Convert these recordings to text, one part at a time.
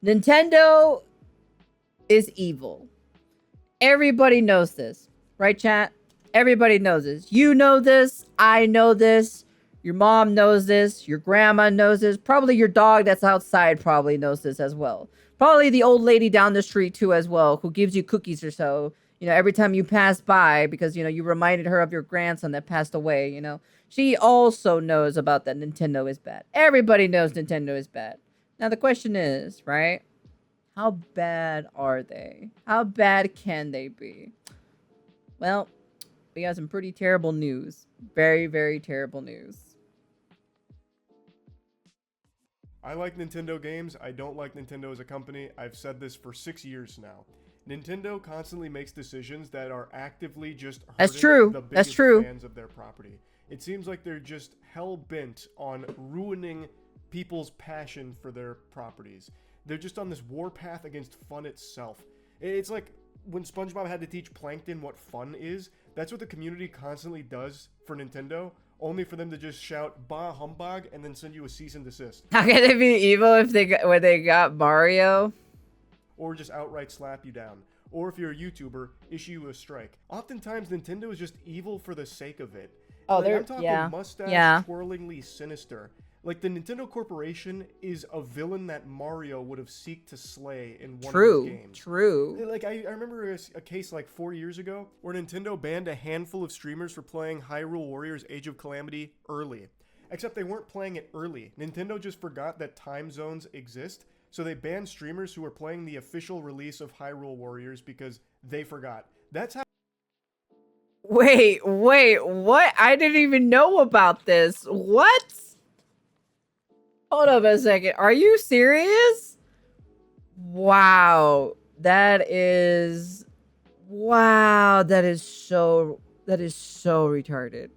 Nintendo is evil. Everybody knows this, right, chat? Everybody knows this. You know this. I know this. Your mom knows this. Your grandma knows this. Probably your dog that's outside probably knows this as well. Probably the old lady down the street too as well, who gives you cookies or so, every time you pass by because, you reminded her of your grandson that passed away. She also knows about that Nintendo is bad. Everybody knows Nintendo is bad. Now the question is, right? How bad are they? How bad can they be? Well, we got some pretty terrible news. Very, very terrible news. I like Nintendo games. I don't like Nintendo as a company. I've said this for 6 years now. Nintendo constantly makes decisions that are actively just hurting the biggest fans of their property. It seems like they're just hell-bent on ruining people's passion for their properties. They're just on this warpath against fun itself. It's like when SpongeBob had to teach Plankton what fun is. That's what the community constantly does for Nintendo, only for them to just shout "bah humbug" and then send you a cease and desist. How can they be evil if they got Mario? Or just outright slap you down. Or if you're a YouTuber, issue you a strike. Oftentimes, Nintendo is just evil for the sake of it. Oh, I'm talking mustache twirlingly sinister. Like, the Nintendo Corporation is a villain that Mario would have seeked to slay in one of his games. True. Like, I remember a case like 4 years ago where Nintendo banned a handful of streamers for playing Hyrule Warriors Age of Calamity early. Except they weren't playing it early. Nintendo just forgot that time zones exist, so they banned streamers who were playing the official release of Hyrule Warriors because they forgot. That's how... Wait, what? I didn't even know about this. What? Hold up a second. Are you serious? Wow. That is so retarded.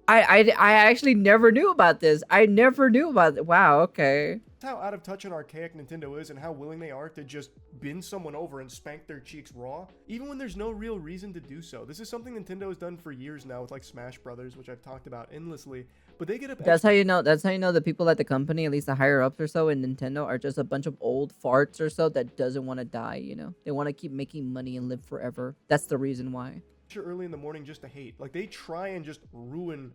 I actually never knew about this. I never knew about it. Wow, okay. That's how out of touch and archaic Nintendo is and how willing they are to just bend someone over and spank their cheeks raw, even when there's no real reason to do so. This is something Nintendo has done for years now with like Smash Brothers, which I've talked about endlessly, but they get up... That's how you know the people at the company, at least the higher ups or so in Nintendo, are just a bunch of old farts or so that doesn't want to die, They want to keep making money and live forever. That's the reason why. Early in the morning just to hate. Like, they try and just ruin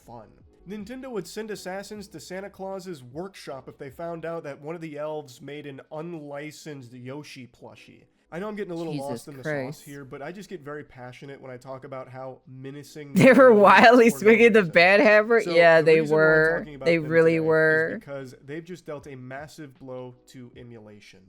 fun. Nintendo would send assassins to Santa Claus's workshop if they found out that one of the elves made an unlicensed Yoshi plushie. I know I'm getting a little lost in the sauce here, but I just get very passionate when I talk about how menacing they were wildly swinging the bad hammer. So yeah, they were. They really were. Because they've just dealt a massive blow to emulation.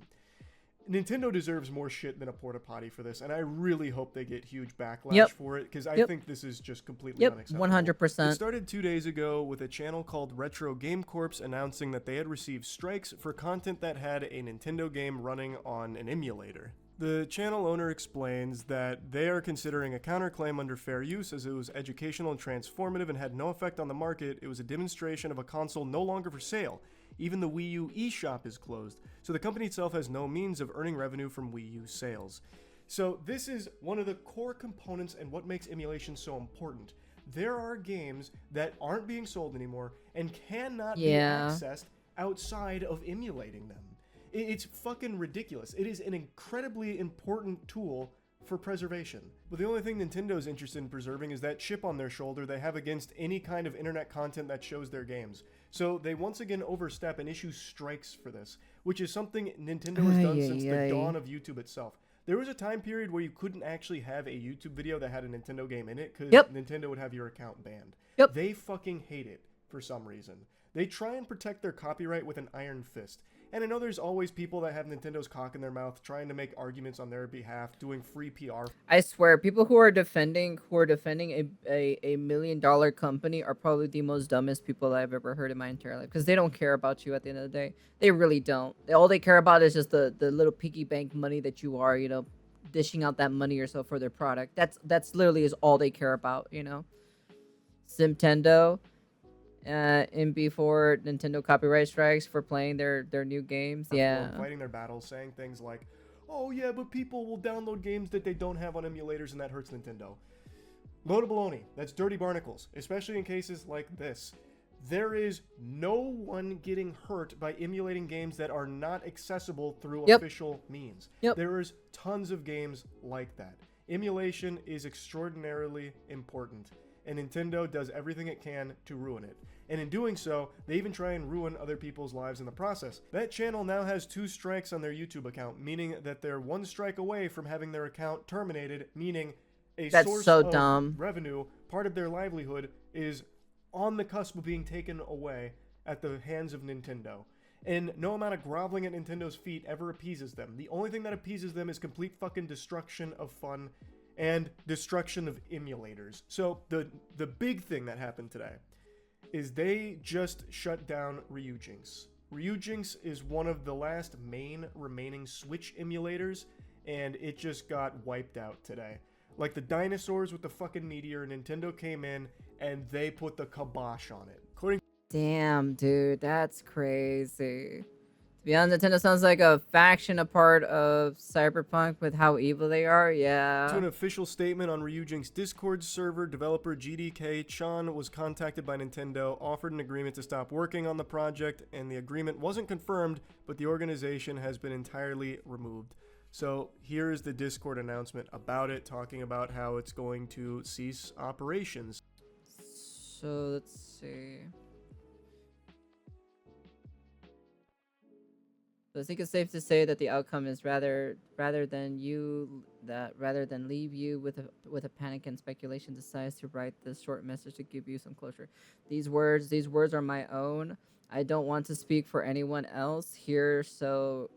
Nintendo deserves more shit than a porta potty for this, and I really hope they get huge backlash for it, because I think this is just completely unacceptable. 100%. It started 2 days ago with a channel called Retro Game Corps announcing that they had received strikes for content that had a Nintendo game running on an emulator. The channel owner explains that they are considering a counterclaim under fair use as it was educational and transformative and had no effect on the market. It was a demonstration of a console no longer for sale. Even the Wii U eShop is closed, so the company itself has no means of earning revenue from Wii U sales. So this is one of the core components and what makes emulation so important. There are games that aren't being sold anymore and cannot be accessed outside of emulating them. It's fucking ridiculous. It is an incredibly important tool for preservation. But the only thing Nintendo's interested in preserving is that chip on their shoulder they have against any kind of internet content that shows their games. So they once again overstep and issue strikes for this, which is something Nintendo has done since the dawn of YouTube itself. There was a time period where you couldn't actually have a YouTube video that had a Nintendo game in it because Nintendo would have your account banned. They fucking hate it for some reason. They try and protect their copyright with an iron fist. And I know there's always people that have Nintendo's cock in their mouth trying to make arguments on their behalf, doing free PR. I swear, people who are defending a $1 million company are probably the most dumbest people I've ever heard in my entire life, because they don't care about you at the end of the day. They really don't. All they care about is just the little piggy bank money that you are, dishing out that money or so for their product. That's literally is all they care about, Simtendo. In before Nintendo copyright strikes for playing their new games. Fighting their battles, saying things like, oh yeah, but people will download games that they don't have on emulators and that hurts Nintendo. Load of baloney. That's dirty barnacles, especially in cases like this. There is no one getting hurt by emulating games that are not accessible through Yep. official means. Yep. There is tons of games like that. Emulation is extraordinarily important, and Nintendo does everything it can to ruin it. And in doing so, they even try and ruin other people's lives in the process. That channel now has 2 strikes on their YouTube account, meaning that they're 1 strike away from having their account terminated, meaning a That's source so of dumb. revenue, part of their livelihood, is on the cusp of being taken away at the hands of Nintendo. And no amount of groveling at Nintendo's feet ever appeases them. The only thing that appeases them is complete fucking destruction of fun and destruction of emulators. So the big thing that happened today is they just shut down Ryujinx. Ryujinx is one of the last main remaining Switch emulators, and it just got wiped out today. Like the dinosaurs with the fucking meteor, Nintendo came in and they put the kibosh on it. According Damn, dude, that's crazy. To be honest, Nintendo sounds like a faction, a part of Cyberpunk with how evil they are. Yeah. to an official statement on Ryujinx Discord server, developer GDK Chan was contacted by Nintendo, offered an agreement to stop working on the project, and the agreement wasn't confirmed, but the organization has been entirely removed. So here's the Discord announcement about it, talking about how it's going to cease operations. So let's see. So I think it's safe to say that the outcome is rather than leave you with a panic and speculation, decides to write this short message to give you some closure. These words are my own. I don't want to speak for anyone else here, so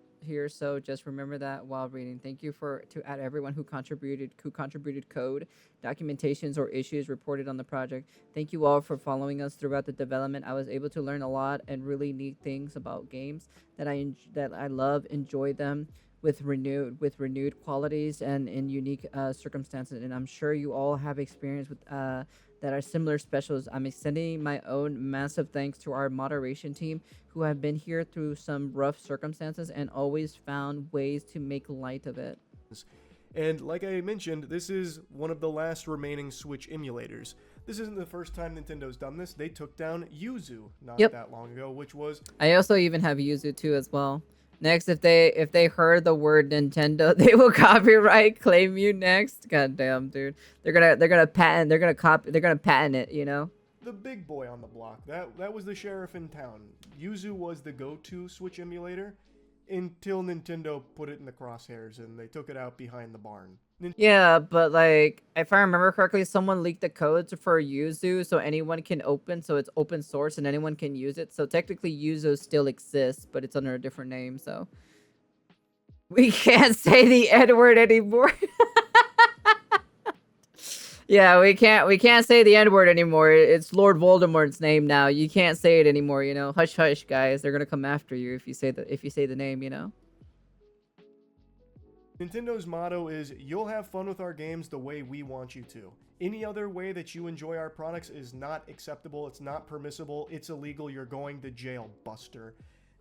just remember that while reading. Thank you to everyone who contributed code, documentations, or issues reported on the project. Thank you all for following us throughout the development. I was able to learn a lot and really neat things about games that I love, enjoy them with renewed qualities and in unique circumstances. And I'm sure you all have experience with that are similar specials. I'm extending my own massive thanks to our moderation team who have been here through some rough circumstances and always found ways to make light of it. And like I mentioned, this is one of the last remaining Switch emulators. This isn't the first time Nintendo's done this. They took down Yuzu not that long ago, which was... I also even have Yuzu too as well. Next, if they heard the word Nintendo, they will copyright claim you next. God damn, dude. They're gonna patent it, you know? The big boy on the block. That was the sheriff in town. Yuzu was the go-to Switch emulator until Nintendo put it in the crosshairs and they took it out behind the barn. Yeah, but like, if I remember correctly, someone leaked the codes for Yuzu so anyone can so it's open source and anyone can use it. So technically Yuzu still exists, but it's under a different name, so we can't say the N-word anymore. Yeah, we can't say the N-word anymore. It's Lord Voldemort's name now. You can't say it anymore, you know. Hush hush, guys. They're gonna come after you if you say the name, you know. Nintendo's motto is, you'll have fun with our games the way we want you to. Any other way that you enjoy our products is not acceptable, it's not permissible, it's illegal, you're going to jail, buster.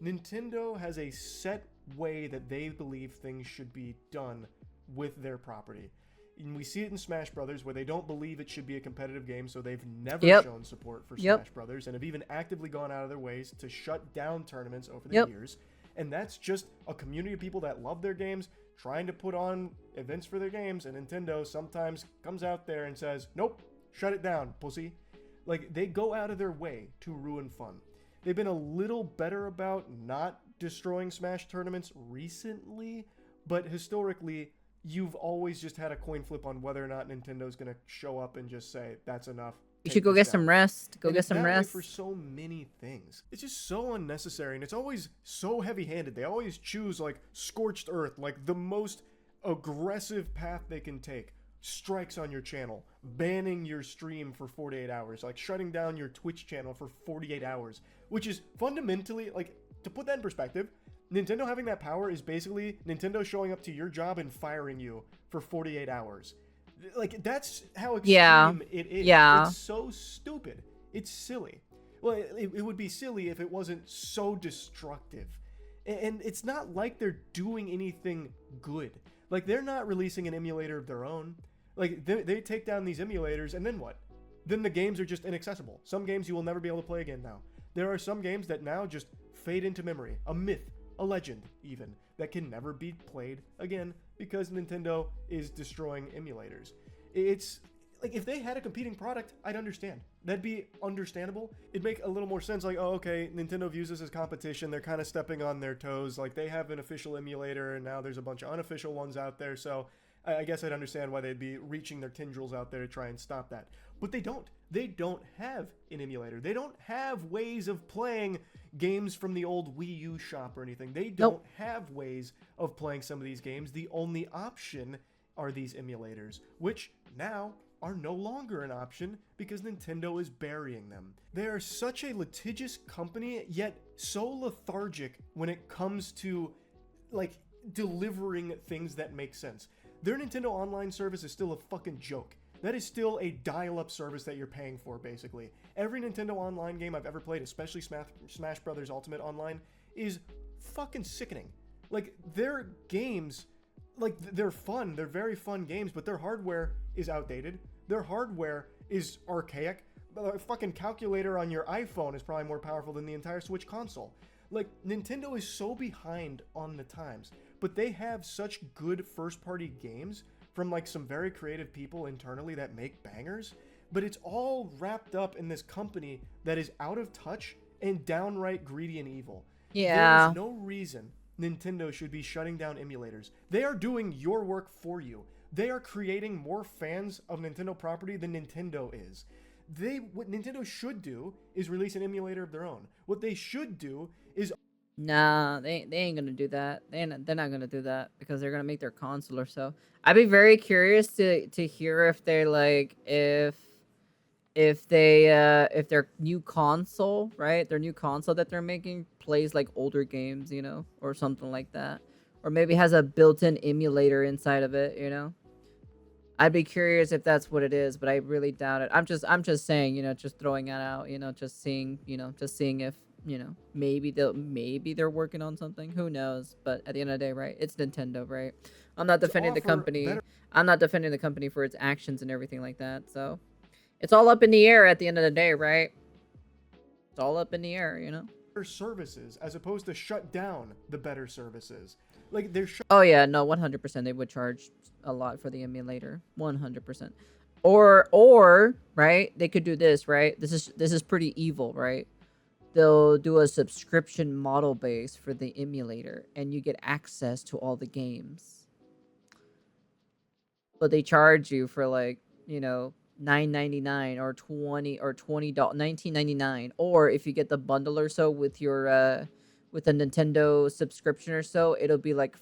Nintendo has a set way that they believe things should be done with their property. And we see it in Smash Brothers, where they don't believe it should be a competitive game, so they've never shown support for Smash Brothers, and have even actively gone out of their ways to shut down tournaments over the years. And that's just a community of people that love their games, trying to put on events for their games, and Nintendo sometimes comes out there and says, nope, shut it down, pussy. Like, they go out of their way to ruin fun. They've been a little better about not destroying Smash tournaments recently, but historically, you've always just had a coin flip on whether or not Nintendo's going to show up and just say, that's enough. You should go get some rest. Go get some rest. For so many things. It's just so unnecessary, and it's always so heavy-handed. They always choose, like, scorched earth, like the most aggressive path they can take. Strikes on your channel, banning your stream for 48 hours, like shutting down your Twitch channel for 48 hours, which is fundamentally, like, to put that in perspective, Nintendo having that power is basically Nintendo showing up to your job and firing you for 48 hours. Like, that's how extreme it is. It's so stupid. It's silly. Well, it would be silly if it wasn't so destructive. And it's not like they're doing anything good. Like, they're not releasing an emulator of their own. Like, they take down these emulators, and then what? then the games are just inaccessible. Some games you will never be able to play again now. There are some games that now just fade into memory, a myth, a legend even, that can never be played again because Nintendo is destroying emulators. It's like, if they had a competing product, I'd understand. That'd be understandable. It'd make a little more sense, like, oh, okay, Nintendo views this as competition. They're kind of stepping on their toes. Like, they have an official emulator, and now there's a bunch of unofficial ones out there. So I guess I'd understand why they'd be reaching their tendrils out there to try and stop that. But they don't. They don't have an emulator. They don't have ways of playing games from the old Wii U shop or anything. They don't have ways of playing some of these games. The only option are these emulators, which now are no longer an option because Nintendo is burying them. They are such a litigious company, yet so lethargic when it comes to, like, delivering things that make sense. Their Nintendo Online service is still a fucking joke. That is still a dial-up service that you're paying for, basically. Every Nintendo Online game I've ever played, especially Smash Bros. Ultimate Online, is fucking sickening. Like, their games, like, they're fun. They're very fun games, but their hardware is outdated. Their hardware is archaic. A fucking calculator on your iPhone is probably more powerful than the entire Switch console. Like, Nintendo is so behind on the times, but they have such good first-party games from, like, some very creative people internally that make bangers, but it's all wrapped up in this company that is out of touch and downright greedy and evil. Yeah. There is no reason Nintendo should be shutting down emulators. They are doing your work for you. They are creating more fans of Nintendo property than Nintendo is. What Nintendo should do is release an emulator of their own. What they should do is... Nah, they ain't gonna do that. They're not gonna do that because they're gonna make their console or so. I'd be very curious to hear if they're like if their new console, right? Their new console that they're making plays like older games, you know, or something like that, or maybe has a built-in emulator inside of it, you know. I'd be curious if that's what it is, but I really doubt it. I'm just saying, you know, just throwing that out, you know, just seeing if, you know, maybe they're working on something. Who knows? But at the end of the day, right? It's Nintendo, right? I'm not defending the company. I'm not defending the company for its actions and everything like that. So it's all up in the air at the end of the day, right? It's all up in the air, you know? Services as opposed to shut down the better services. Like, they're oh yeah, no, 100% they would charge a lot for the emulator. 100%. Or right, they could do this, right? This is pretty evil, right? They'll do a subscription model base for the emulator and you get access to all the games. But they charge you for, like, you know, $9.99 or $20 $19.99, or if you get the bundle or so with your with a Nintendo subscription or so, it'll be like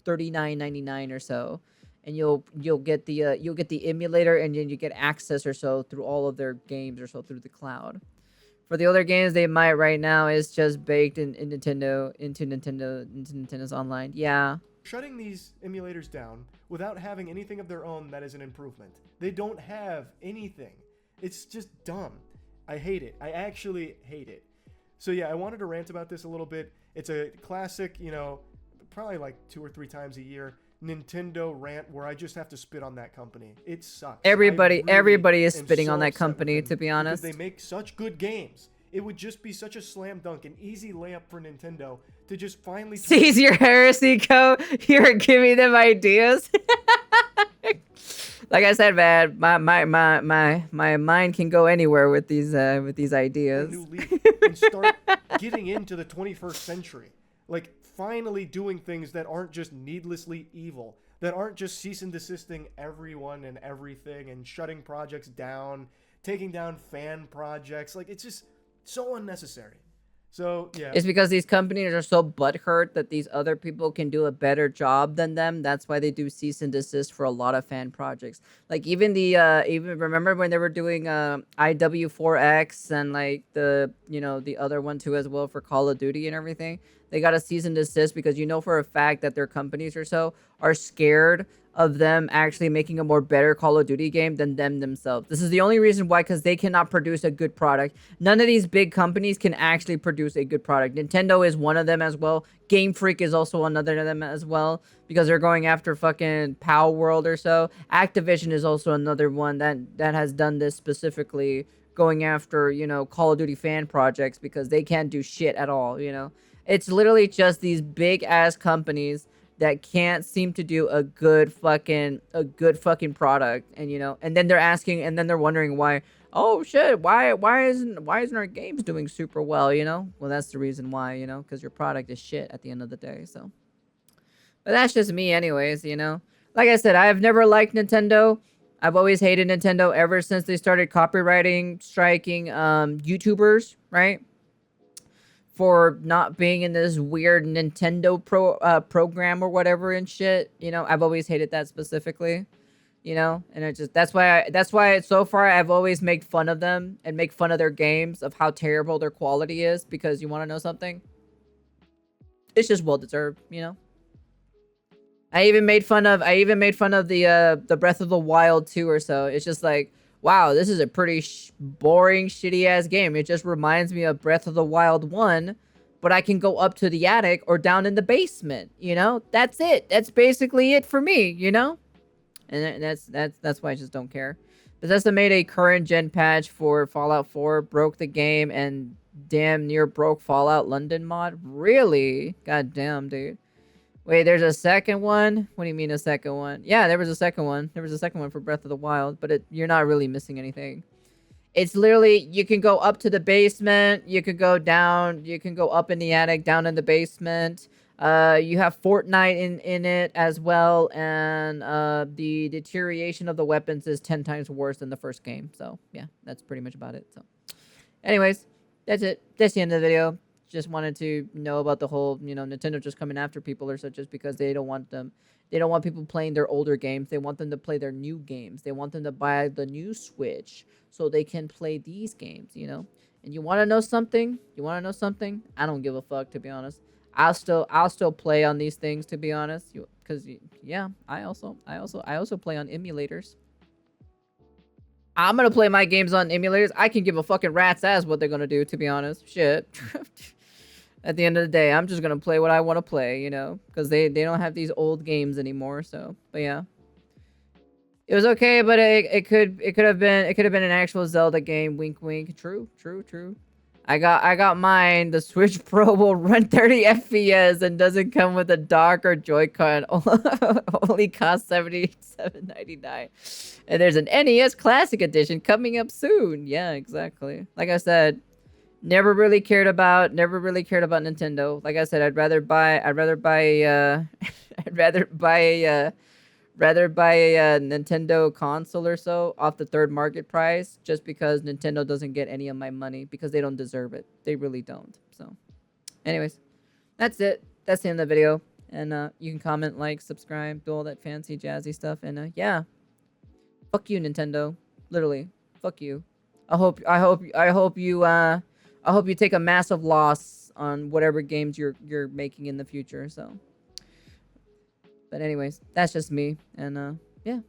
$39.99 or so, and you'll get the emulator, and then you get access or so through all of their games or so through the cloud. For the other games they might right now is just baked into Nintendo's online. Yeah. Shutting these emulators down without having anything of their own that is an improvement. They don't have anything. It's just dumb. I hate it. I actually hate it. So yeah, I wanted to rant about this a little bit. It's a classic, you know, probably like 2 or 3 times a year Nintendo rant where I just have to spit on that company. It sucks. Everybody is spitting on that company, to be honest. They make such good games. It would just be such a slam dunk, an easy layup for Nintendo to just finally seize your heresy, Co. You're giving them ideas. Like I said, man, my mind can go anywhere with these ideas. New league and start getting into the 21st century. Like, finally doing things that aren't just needlessly evil, that aren't just cease and desisting everyone and everything and shutting projects down, taking down fan projects. Like, it's just so unnecessary. So, yeah. It's because these companies are so butthurt that these other people can do a better job than them. That's why they do cease and desist for a lot of fan projects. Like, even remember when they were doing IW4X and, like, the other one too as well for Call of Duty and everything? They got a cease and desist because you know for a fact that their companies or so are scared of them actually making a more better Call of Duty game than them themselves. This is the only reason why, because they cannot produce a good product. None of these big companies can actually produce a good product. Nintendo is one of them as well. Game Freak is also another of them as well, because they're going after fucking Pow World or so. Activision is also another one that has done this specifically, going after, you know, Call of Duty fan projects, because they can't do shit at all, you know. It's literally just these big ass companies that can't seem to do a good fucking product. And you know, and then they're asking, and then they're wondering why, oh shit, why isn't our games doing super well, you know? Well, that's the reason why, you know, because your product is shit at the end of the day. So, but that's just me anyways, you know. Like I said, I've never liked Nintendo. I've always hated Nintendo ever since they started copywriting, striking YouTubers, right? For not being in this weird Nintendo program or whatever and shit. You know, I've always hated that specifically. You know, and it just, that's why so far I've always made fun of them and make fun of their games, of how terrible their quality is, because you want to know something? It's just well deserved, you know. I even made fun of the Breath of the Wild 2 or so. It's just like, wow, this is a pretty boring, shitty-ass game. It just reminds me of Breath of the Wild 1, but I can go up to the attic or down in the basement, you know? That's it. That's basically it for me, you know? And that's why I just don't care. Bethesda made a current-gen patch for Fallout 4, broke the game, and damn near broke Fallout London mod? Really? God damn, dude. Wait, there's a second one? What do you mean a second one? Yeah, there was a second one. There was a second one for Breath of the Wild, but you're not really missing anything. It's literally, you can go up to the basement, you could go down, you can go up in the attic, down in the basement. You have Fortnite in it as well, and the deterioration of the weapons is 10 times worse than the first game. So, yeah, that's pretty much about it. So, anyways, that's it. That's the end of the video. Just wanted to know about the whole, you know, Nintendo just coming after people or such, just because they don't want people playing their older games. They want them to play their new games. They want them to buy the new Switch so they can play these games, you know. And you want to know something? I don't give a fuck, to be honest. I'll still play on these things, to be honest, because yeah, I also play on emulators. I'm gonna play my games on emulators. I can give a fucking rat's ass what they're gonna do, to be honest. Shit. At the end of the day, I'm just gonna play what I want to play, you know, because they don't have these old games anymore. So, but yeah, it was okay, but it could have been an actual Zelda game. Wink, wink. True. I got mine. The Switch Pro will run 30 FPS and doesn't come with a dock or Joy-Con. Only costs $77.99. And there's an NES Classic Edition coming up soon. Yeah, exactly. Like I said, never really cared about Nintendo. Like I said, I'd rather buy a Nintendo console or so off the third market price, just because Nintendo doesn't get any of my money, because they don't deserve it. They really don't. So, anyways, that's it. That's the end of the video. And you can comment, like, subscribe, do all that fancy jazzy stuff. And yeah, fuck you, Nintendo. Literally, fuck you. I hope you take a massive loss on whatever games you're making in the future. So. But anyways, that's just me. And yeah.